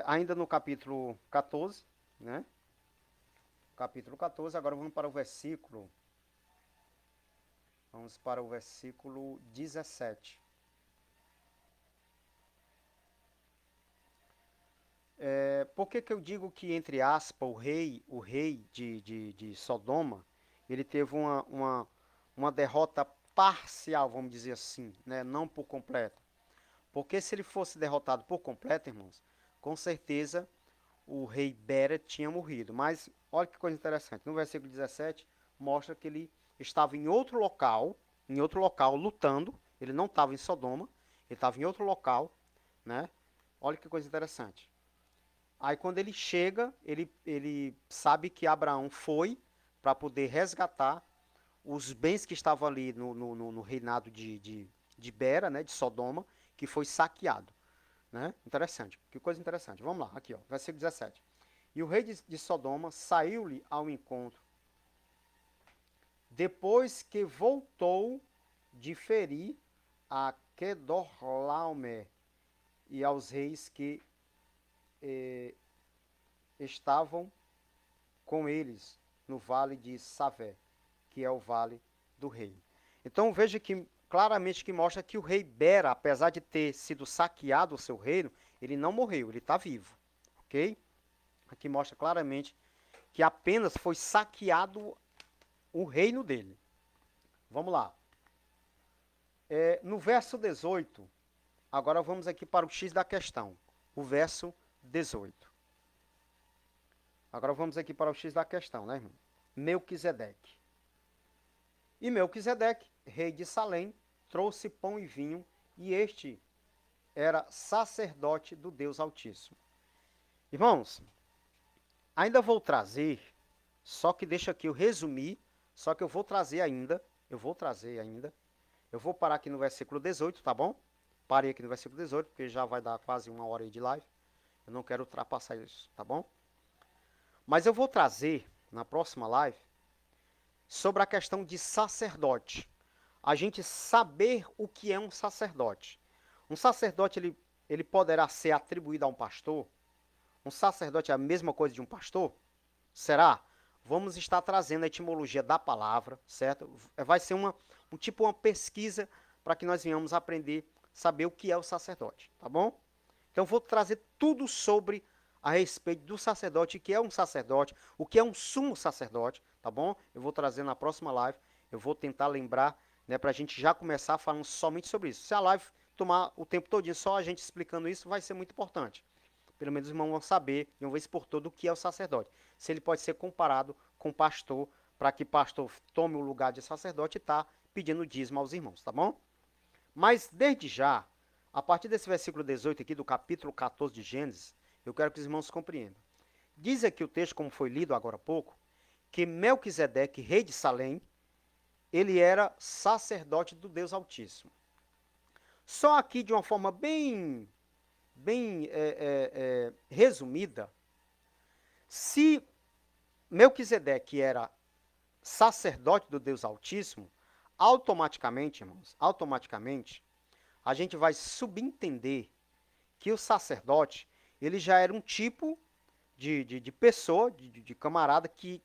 Ainda no capítulo 14, né? Capítulo 14, agora vamos para o versículo. Vamos para o versículo 17. Por que eu digo que, entre aspas, o rei de Sodoma, ele teve uma derrota parcial, vamos dizer assim, né? Não por completo. Porque se ele fosse derrotado por completo, irmãos, com certeza o rei Bera tinha morrido. Mas olha que coisa interessante, no versículo 17 mostra que ele estava em outro local lutando, ele não estava em Sodoma, ele estava em outro local, né? Olha que coisa interessante. Aí quando ele chega, ele sabe que Abraão foi, para poder resgatar os bens que estavam ali no reinado de Bera, né, de Sodoma, que foi saqueado. Né? Interessante, que coisa interessante. Vamos lá, aqui, ó, versículo 17. E o rei de Sodoma saiu-lhe ao encontro, depois que voltou de ferir a Kedorlaomer e aos reis que estavam com eles no vale de Savé, que é o vale do rei. Então veja que claramente que mostra que o rei Bera, apesar de ter sido saqueado o seu reino, ele não morreu, ele está vivo, ok? Aqui mostra claramente que apenas foi saqueado o reino dele. Vamos lá. No verso 18, agora vamos aqui para o X da questão. O verso 18. Agora vamos aqui para o X da questão, né, irmão? Melquisedeque. E Melquisedeque, rei de Salém, trouxe pão e vinho, e este era sacerdote do Deus Altíssimo. Irmãos, ainda vou trazer, só que deixa aqui eu resumir, só que eu vou trazer ainda, eu vou parar aqui no versículo 18, tá bom? Parei aqui no versículo 18, porque já vai dar quase uma hora aí de live, eu não quero ultrapassar isso, tá bom? Mas eu vou trazer, na próxima live, sobre a questão de sacerdote. A gente saber o que é um sacerdote. Um sacerdote, ele poderá ser atribuído a um pastor? Um sacerdote é a mesma coisa de um pastor? Será? Vamos estar trazendo a etimologia da palavra, certo? Vai ser uma pesquisa para que nós venhamos aprender, saber o que é o sacerdote, tá bom? Então vou trazer tudo sobre a respeito do sacerdote, o que é um sacerdote, o que é um sumo sacerdote, tá bom? Eu vou trazer na próxima live, eu vou tentar lembrar, né, para a gente já começar falando somente sobre isso. Se a live tomar o tempo todinho só a gente explicando isso, vai ser muito importante. Pelo menos os irmãos vão saber, de uma vez por todas, o que é o sacerdote. Se ele pode ser comparado com pastor, para que pastor tome o lugar de sacerdote e está pedindo dízimo aos irmãos, tá bom? Mas desde já, a partir desse versículo 18 aqui do capítulo 14 de Gênesis, eu quero que os irmãos compreendam. Diz aqui o texto, como foi lido agora há pouco, que Melquisedeque, rei de Salém, ele era sacerdote do Deus Altíssimo. Só aqui de uma forma bem resumida, se Melquisedeque era sacerdote do Deus Altíssimo, automaticamente, irmãos, a gente vai subentender que o sacerdote, ele já era um tipo de pessoa, de camarada que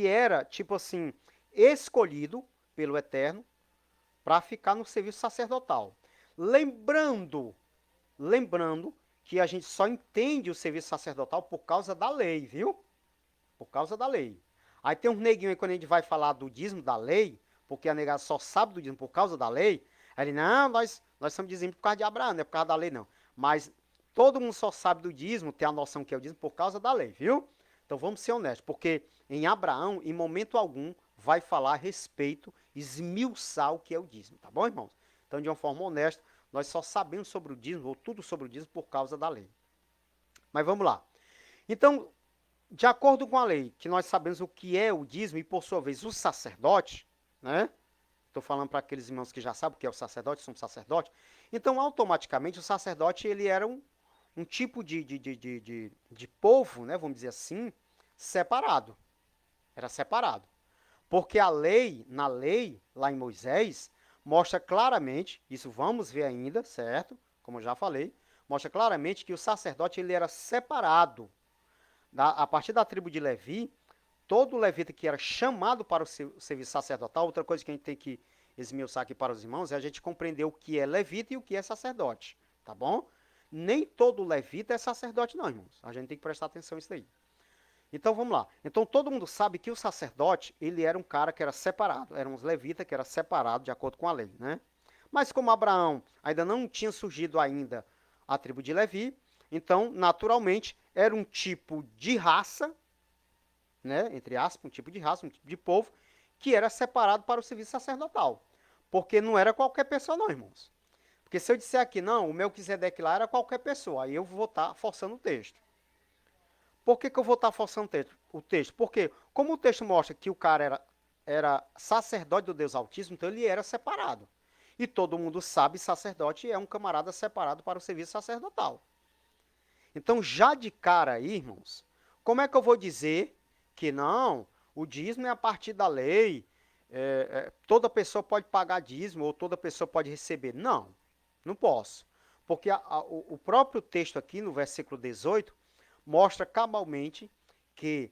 era, tipo assim, escolhido pelo Eterno para ficar no serviço sacerdotal. Lembrando que a gente só entende o serviço sacerdotal por causa da lei, viu? Por causa da lei. Aí tem uns neguinhos aí, quando a gente vai falar do dízimo da lei, porque a negada só sabe do dízimo por causa da lei, aí ele, não, nós somos dízimo por causa de Abraão, não é por causa da lei, não. Mas todo mundo só sabe do dízimo, tem a noção que é o dízimo por causa da lei, viu? Então vamos ser honestos, porque em Abraão, em momento algum, vai falar a respeito, esmiuçar o que é o dízimo, tá bom, irmãos? Então, de uma forma honesta, nós só sabemos sobre o dízimo, ou tudo sobre o dízimo, por causa da lei. Mas vamos lá. Então, de acordo com a lei, que nós sabemos o que é o dízimo e, por sua vez, o sacerdote, né? Estou falando para aqueles irmãos que já sabem o que é o sacerdote, são sacerdotes. Então, automaticamente, o sacerdote ele era um tipo de povo, né? Vamos dizer assim, separado. Era separado. Porque a lei, na lei, lá em Moisés, mostra claramente, isso vamos ver ainda, certo? Como eu já falei, mostra claramente que o sacerdote ele era separado. A partir da tribo de Levi, todo levita que era chamado para o serviço sacerdotal, outra coisa que a gente tem que esmiuçar aqui para os irmãos é a gente compreender o que é levita e o que é sacerdote, tá bom? Nem todo levita é sacerdote não, irmãos. A gente tem que prestar atenção nisso aí. Então vamos lá. Então todo mundo sabe que o sacerdote, ele era um cara que era separado, era um levita que era separado de acordo com a lei, né? Mas como Abraão ainda não tinha surgido ainda a tribo de Levi, então naturalmente era um tipo de raça, né, entre aspas, um tipo de raça, um tipo de povo que era separado para o serviço sacerdotal. Porque não era qualquer pessoa não, irmãos. Porque se eu disser aqui, não, o Melquisedeque lá era qualquer pessoa, aí eu vou estar forçando o texto. Por que eu vou estar forçando o texto? Porque, como o texto mostra que o cara era sacerdote do Deus Altíssimo, então ele era separado. E todo mundo sabe, sacerdote é um camarada separado para o serviço sacerdotal. Então, já de cara aí, irmãos, como é que eu vou dizer que não, o dízimo é a partir da lei, toda pessoa pode pagar dízimo ou toda pessoa pode receber? Não, não posso. Porque o próprio texto aqui, no versículo 18, mostra cabalmente que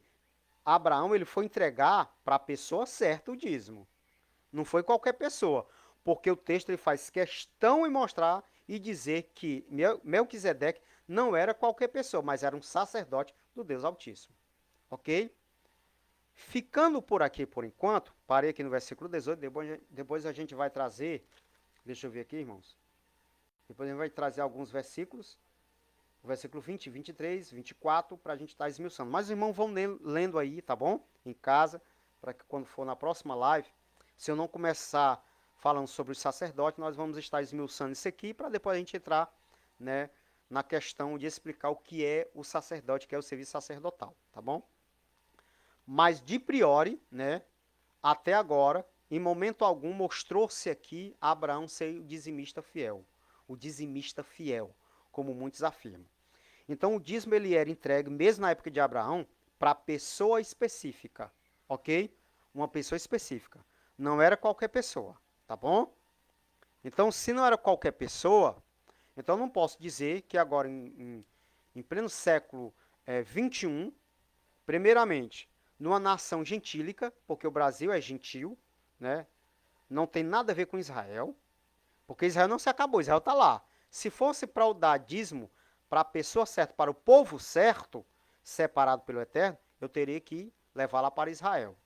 Abraão ele foi entregar para a pessoa certa o dízimo. Não foi qualquer pessoa. Porque o texto ele faz questão em mostrar e dizer que Melquisedeque não era qualquer pessoa, mas era um sacerdote do Deus Altíssimo. Ok? Ficando por aqui por enquanto, parei aqui no versículo 18, depois a gente vai trazer, deixa eu ver aqui, irmãos. Depois a gente vai trazer alguns versículos, o versículo 20, 23, 24, para a gente estar esmiuçando. Mas os irmãos vão lendo aí, tá bom? Em casa, para que quando for na próxima live, se eu não começar falando sobre o sacerdote, nós vamos estar esmiuçando isso aqui, para depois a gente entrar, né, na questão de explicar o que é o sacerdote, que é o serviço sacerdotal, tá bom? Mas de priori, né, até agora, em momento algum, mostrou-se aqui Abraão ser o dizimista fiel. O dizimista fiel, como muitos afirmam. Então, o dízimo ele era entregue, mesmo na época de Abraão, para pessoa específica, ok? Uma pessoa específica. Não era qualquer pessoa, tá bom? Então, se não era qualquer pessoa, então não posso dizer que agora, em pleno século 21, primeiramente, numa nação gentílica, porque o Brasil é gentil, né? Não tem nada a ver com Israel, porque Israel não se acabou, Israel está lá. Se fosse para o dar dízimo para a pessoa certa, para o povo certo, separado pelo Eterno, eu teria que levá-la para Israel.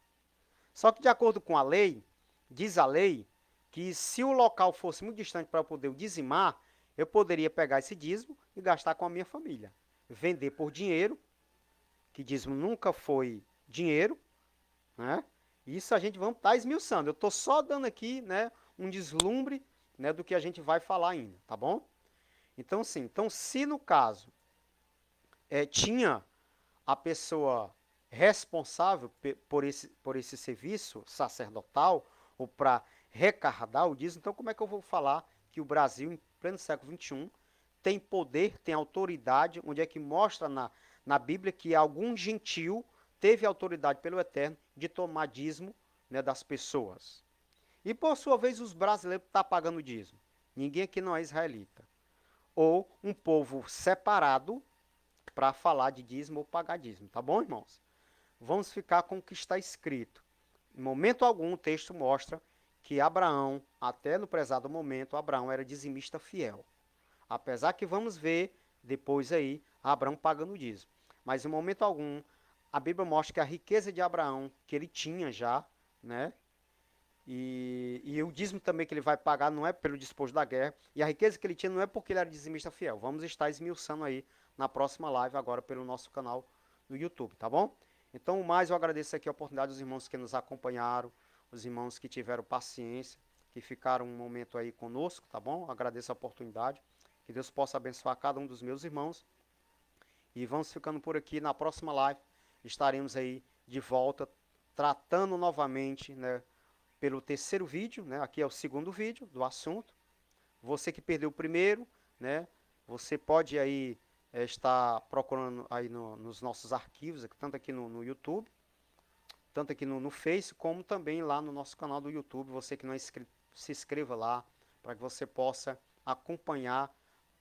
Só que de acordo com a lei, diz a lei, que se o local fosse muito distante para eu poder o dizimar, eu poderia pegar esse dízimo e gastar com a minha família. Vender por dinheiro, que dízimo nunca foi dinheiro, né? Isso a gente vamos estar esmiuçando. Eu estou só dando aqui, né, um deslumbre, né, do que a gente vai falar ainda, tá bom? Então, sim. Então, se no caso tinha a pessoa responsável por esse serviço sacerdotal ou para recardar o dízimo, então como é que eu vou falar que o Brasil, em pleno século XXI, tem poder, tem autoridade, onde é que mostra na Bíblia que algum gentil teve autoridade pelo Eterno de tomar dízimo, né, das pessoas. E por sua vez os brasileiros estão pagando dízimo. Ninguém aqui não é israelita. Ou um povo separado para falar de dízimo ou pagar dízimo. Tá bom, irmãos? Vamos ficar com o que está escrito. Em momento algum o texto mostra que Abraão, até no prezado momento, Abraão era dizimista fiel. Apesar que vamos ver depois aí Abraão pagando dízimo. Mas em momento algum a Bíblia mostra que a riqueza de Abraão, que ele tinha já, né? E o dízimo também que ele vai pagar não é pelo despojo da guerra. E a riqueza que ele tinha não é porque ele era dizimista fiel. Vamos estar esmiuçando aí na próxima live agora pelo nosso canal no YouTube, tá bom? Então, o mais eu agradeço aqui a oportunidade dos irmãos que nos acompanharam, os irmãos que tiveram paciência, que ficaram um momento aí conosco, tá bom? Agradeço a oportunidade. Que Deus possa abençoar cada um dos meus irmãos. E vamos ficando por aqui. Na próxima live estaremos aí de volta, tratando novamente, né, pelo terceiro vídeo, né? Aqui é o segundo vídeo do assunto. Você que perdeu o primeiro, né? Você pode aí estar procurando aí nos nossos arquivos, tanto aqui no YouTube, tanto aqui no Face, como também lá no nosso canal do YouTube. Você que não é inscrito, se inscreva lá, para que você possa acompanhar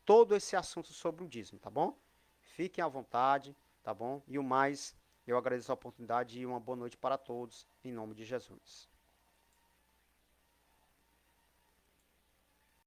todo esse assunto sobre o dízimo, tá bom? Fiquem à vontade, tá bom? E o mais, eu agradeço a oportunidade e uma boa noite para todos, em nome de Jesus.